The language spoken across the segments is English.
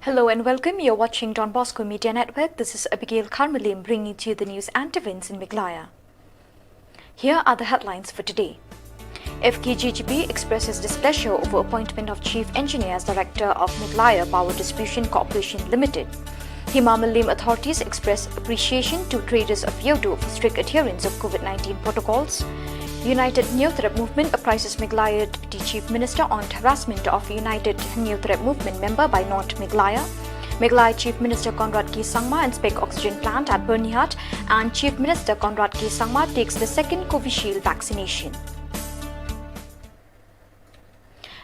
Hello and welcome. You're watching Don Bosco Media Network. This is Abigail Karmalim bringing to you the news and events in Meghalaya. Here are the headlines for today. FKGGB expresses displeasure over appointment of Chief Engineer as Director of Meghalaya Power Distribution Corporation Limited. Himamalim authorities express appreciation to traders of Yodo for strict adherence of COVID-19 protocols. United Neothrep Movement apprises Meghalaya Deputy Chief Minister on harassment of United Neothrep Movement member by North Meghalaya. Meghalaya Chief Minister Conrad K. Sangma inspects oxygen plant at Bernihat, and Chief Minister Conrad K. Sangma takes the second Covishield vaccination.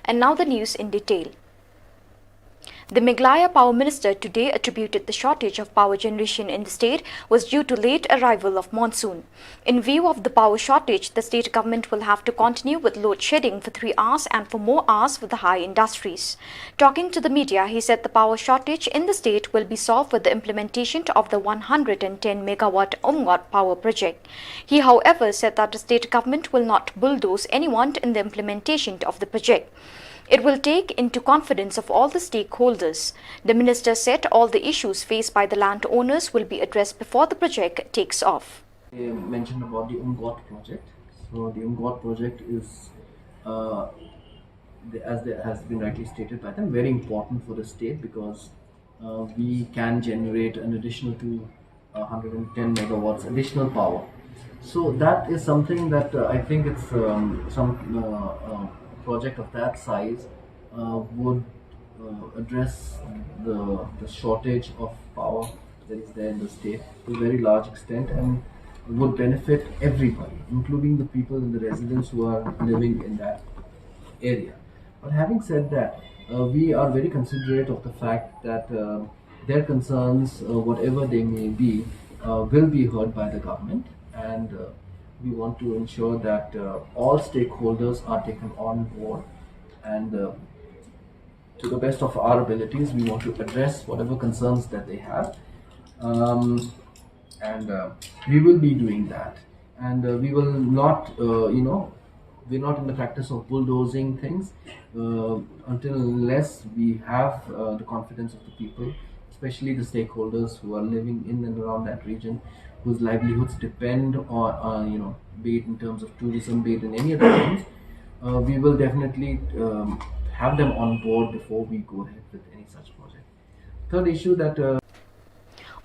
And now the news in detail. The Meghalaya Power Minister today attributed the shortage of power generation in the state was due to late arrival of monsoon. In view of the power shortage, the state government will have to continue with load shedding for 3 hours and for more hours for the high industries. Talking to the media, he said the power shortage in the state will be solved with the implementation of the 110 megawatt Umngot power project. He, however, said that the state government will not bulldoze anyone in the implementation of the project. It will take into confidence of all the stakeholders. The minister said all the issues faced by the landowners will be addressed before the project takes off. They mentioned about the Umngot project. So the Umngot project is, as has been rightly stated by them, very important for the state because we can generate an additional 110 megawatts additional power. So that is something that I think it's project of that size would address the shortage of power that is there in the state to a very large extent and would benefit everybody, including the people and the residents who are living in that area. But having said that, we are very considerate of the fact that their concerns, whatever they may be, will be heard by the government, and we want to ensure that all stakeholders are taken on board, and to the best of our abilities we want to address whatever concerns that they have, and we will be doing that, and we will not we're not in the practice of bulldozing things until unless we have the confidence of the people, especially the stakeholders who are living in and around that region, whose livelihoods depend on, be it in terms of tourism, be it in any other things. We will definitely have them on board before we go ahead with any such project. Third issue that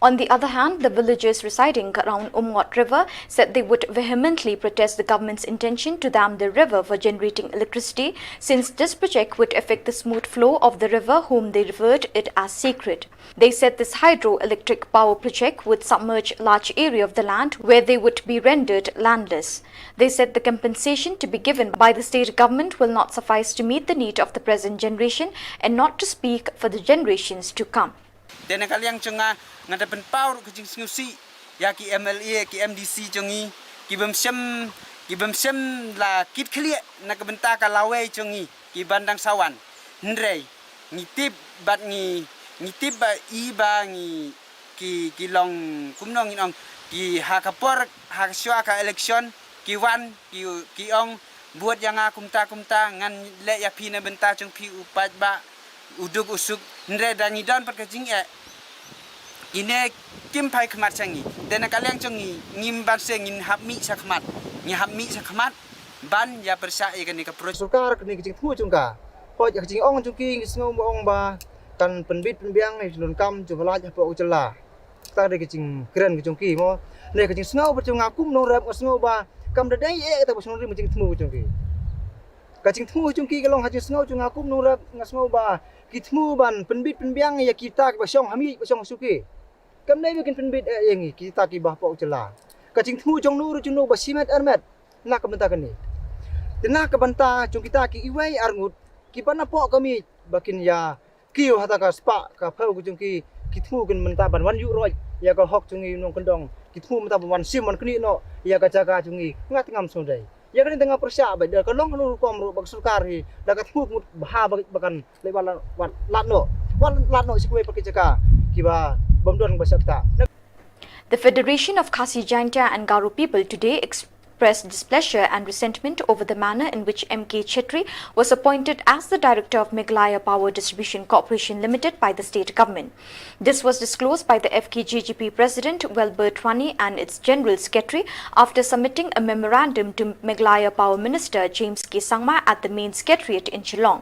On the other hand, the villagers residing around Umngot River said they would vehemently protest the government's intention to dam the river for generating electricity, since this project would affect the smooth flow of the river, whom they referred it as sacred. They said this hydroelectric power project would submerge large area of the land where they would be rendered landless. They said the compensation to be given by the state government will not suffice to meet the need of the present generation and not to speak for the generations to come. Dan kalian cenga ngada penpau ke jing singusi ya ki MLA ki MDC cengi ki bemsem la kit klia na ke benta ka lawe cengi ki bandang sawan ndrei ngitip bat ngitip ba iba ngi ki long kumnong inong ki hakapor haksua ka election ki wan ki ong buat yang kumta ngan le ya pi na benta ceng pi upat ba uduk usuk ndre dani dan per kajing ine kim pai khmat changi dena kalyang changi ngim ban se ngin hapmi sakmat ban ya persa e kan ka project sukar ni kajing thu chungka po ya kajing ong chungki ngau ong ba kan penbit penbiang ni lun kam chu bala ja po uchala ta de kajing kren kajungki mo ne kajing ngau ba chung akum no rap ngau ba kam de dai e ta bo sung ri kajing thu chungki kajing thu chungki ka long kajing ngau chung akum no rap ngau ba kitmu ban penbit penbiang ya kita ba song hami ba song suki kam nei bikin penbit yang kita ki bah po uchala kajing thu jong nu chung no ba simet armet nak ka benta kani tena ka benta chung kita ki iwai arngut ki pana po kami bakin ya kiu hata ka spa ka phau chung ki thu kan benta ban wan yu roi ya ka hok chung nong kendong ki thu benta ban sim man kni no ya ka jaga chung ngat ngam song dai ya kan tengah persia ba ka long lu kom ru bak sukar hi da ka thu mut bah bakan le ban lat no sikwe pakai jaga ki ba bomdon ba sakta. The Federation of Khasi Jaintia and Garo people today expressed displeasure and resentment over the manner in which M.K. Chetri was appointed as the director of Meghalaya Power Distribution Corporation Limited by the state government. This was disclosed by the FKJGP President Welbert Wani and its General Secretary after submitting a memorandum to Meghalaya Power Minister James K. Sangma at the main secretariat in Shillong.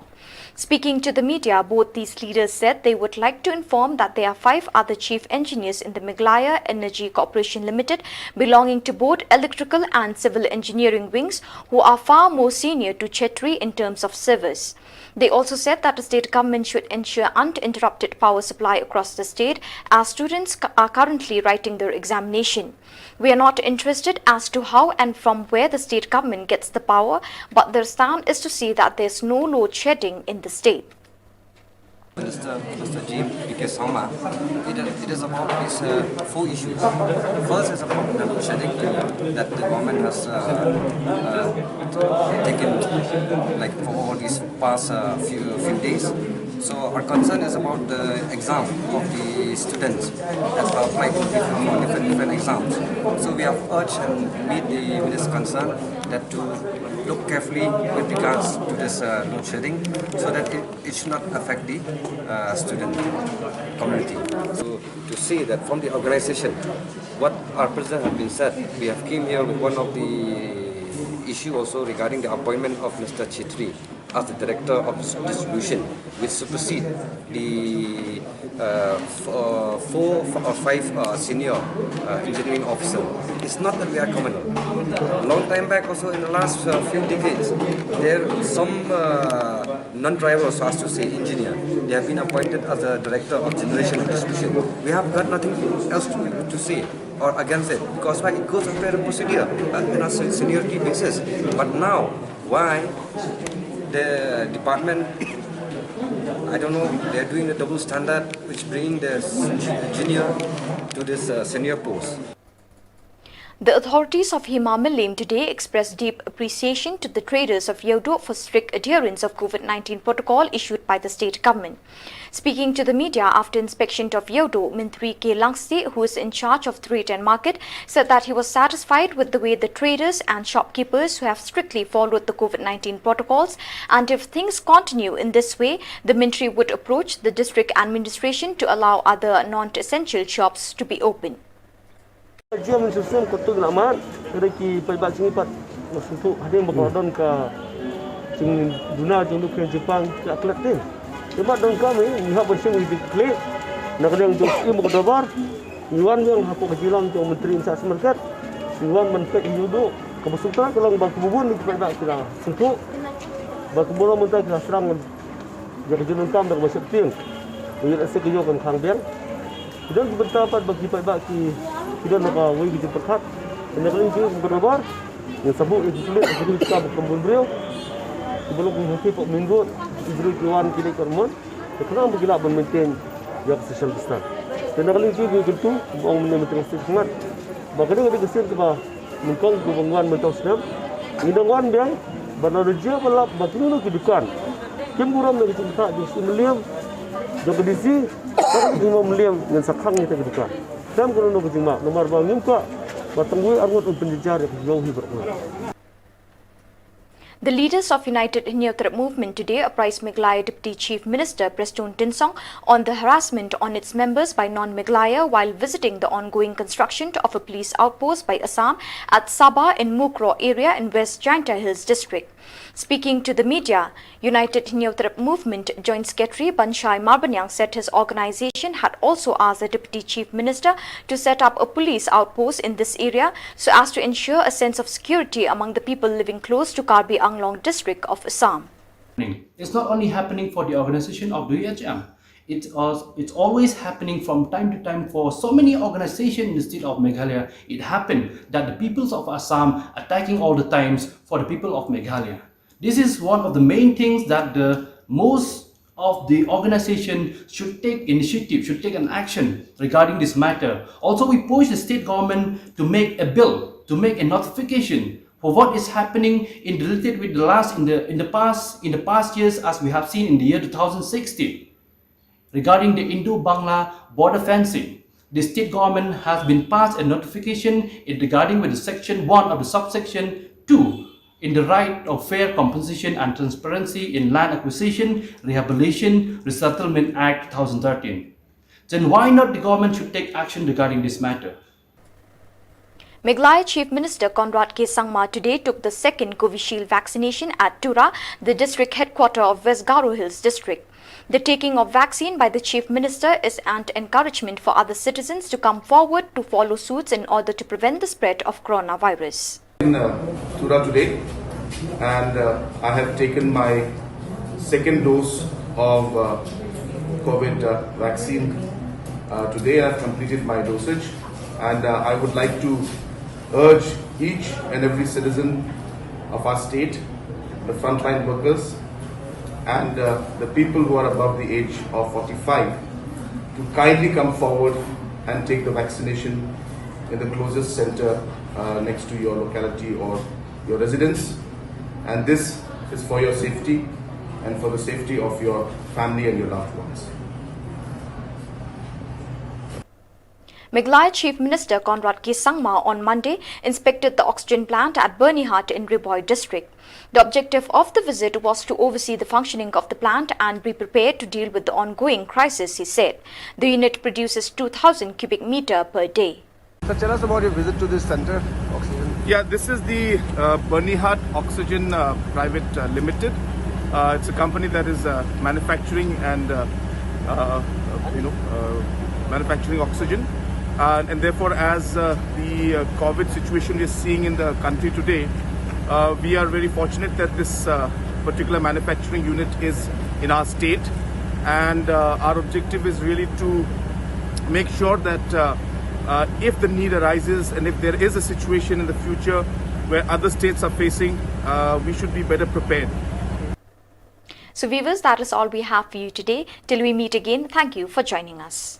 Speaking to the media, both these leaders said they would like to inform that there are 5 other chief engineers in the Meghalaya Energy Corporation Limited belonging to both electrical and civil engineering wings who are far more senior to Chetri in terms of service. They also said that the state government should ensure uninterrupted power supply across the state as students are currently writing their examination. We are not interested as to how and from where the state government gets the power, but their stand is to see that there is no load shedding in the state. Mr. James P.K. Sangma, it is about these 4 issues. First is about the load shedding that the government has taken like for all these past few days. So our concern is about the exam of the students that are applied for different exams. So we have urged and made the minister's concern that to look carefully with regards to this load shedding so that it should not affect the student community. So to say that from the organization, what our president has been said, we have came here with one of the issue also regarding the appointment of Mr. Chetri as the director of distribution, which supersede the 4 or 5 senior engineering officers. It's not that we are common. A long time back also in the last few decades, there are some non-drivers, so as to say engineer, they have been appointed as a director of generation and distribution. We have got nothing else to say or against it, because why? It goes under the procedure in a seniority basis. But now, why the department, I don't know, they're doing a double standard which bring the junior to this senior post. The authorities of Himamalim today expressed deep appreciation to the traders of Yodo for strict adherence of COVID-19 protocol issued by the state government. Speaking to the media after inspection of Yodo, Mintri K. Langsti, who is in charge of trade and market, said that he was satisfied with the way the traders and shopkeepers who have strictly followed the COVID-19 protocols, and if things continue in this way, the Mintri would approach the district administration to allow other non-essential shops to be open. Jam sistem kotor lamat dari pejabat singipat untuk hadir berkodon ke sing dunia jeng dukun Jepang ke atletin. Sebab dong kami lihat bersih di klik nak yang jauh ibu berdobar Iwan yang hapuk kejilang untuk menteri instansi market Iwan mentek hidup kebesultan kalau berkebun di pejabat kita sentuh berkebun menteri kita serang jadi jenun tam dari besar ting. Ia rasa kejokan kang biang. Dan bertapat bagi pejabat kita nak wujud perkat, nak lagi berdobar, yang sabuk itu sulit, jadi kita berkebun beliau, sebelum menghenti pak minggu, ibru kawan kita kerman, kerana bergila bermaintain yang social distance. Dan nak lagi juga tentu, orang menerima sangat, bahkan ada kesan kita mengkong kebangunan mentau senam, indongan biang, benar dia balap bagi nak kedukan, kemburam lagi cinta di Shillong, jadi di sini, kan 5 million yang sakang kita kedukan. Dalam kerana kejima, nomor bangun ka, batangui arwat penjejar yang jauh hiberna. The leaders of United Hinyatrap Movement today apprised Meghalaya Deputy Chief Minister Preston Tinsong on the harassment on its members by non-Meghalaya while visiting the ongoing construction of a police outpost by Assam at Sabah in Mukro area in West Jaintia Hills district. Speaking to the media, United Hinyatrap Movement Joint Secretary Banshai Marbanyang said his organization had also asked the Deputy Chief Minister to set up a police outpost in this area so as to ensure a sense of security among the people living close to Karbi Anglong district of Assam. It's not only happening for the organization of DHM. It's always happening from time to time for so many organizations in the state of Meghalaya. It happened that the peoples of Assam attacking all the times for the people of Meghalaya. This is one of the main things that the most of the organization should take initiative, should take an action regarding this matter. Also, we push the state government to make a bill, to make a notification for what is happening related with in the past years, as we have seen in the year 2016. Regarding the Indo-Bangla border fencing. the state government has been passed a notification regarding with the section 1 of the subsection 2 in the right of fair compensation and transparency in land acquisition, rehabilitation, resettlement act 2013. Then why not the government should take action regarding this matter? Meghalaya Chief Minister Conrad K. Sangma today took the second Covishield vaccination at Tura, the district headquarter of West Garo Hills district. The taking of vaccine by the Chief Minister is an encouragement for other citizens to come forward to follow suits in order to prevent the spread of coronavirus. In Tura today, and I have taken my second dose of COVID vaccine. Today I have completed my dosage, and I would like to urge each and every citizen of our state, the frontline workers, and the people who are above the age of 45 to kindly come forward and take the vaccination in the closest center next to your locality or your residence. And this is for your safety and for the safety of your family and your loved ones. Meghalaya Chief Minister Conrad K. Sangma on Monday inspected the oxygen plant at Burnihart in Riboy district. The objective of the visit was to oversee the functioning of the plant and be prepared to deal with the ongoing crisis, he said. The unit produces 2,000 cubic meter per day. So tell us about your visit to this center, oxygen. Yeah, this is the Burnihart Oxygen Private Limited. It's a company that is manufacturing and manufacturing oxygen. And therefore, as the COVID situation we are seeing in the country today, we are very fortunate that this particular manufacturing unit is in our state, and our objective is really to make sure that if the need arises and if there is a situation in the future where other states are facing, we should be better prepared. So viewers, that is all we have for you today. Till we meet again, thank you for joining us.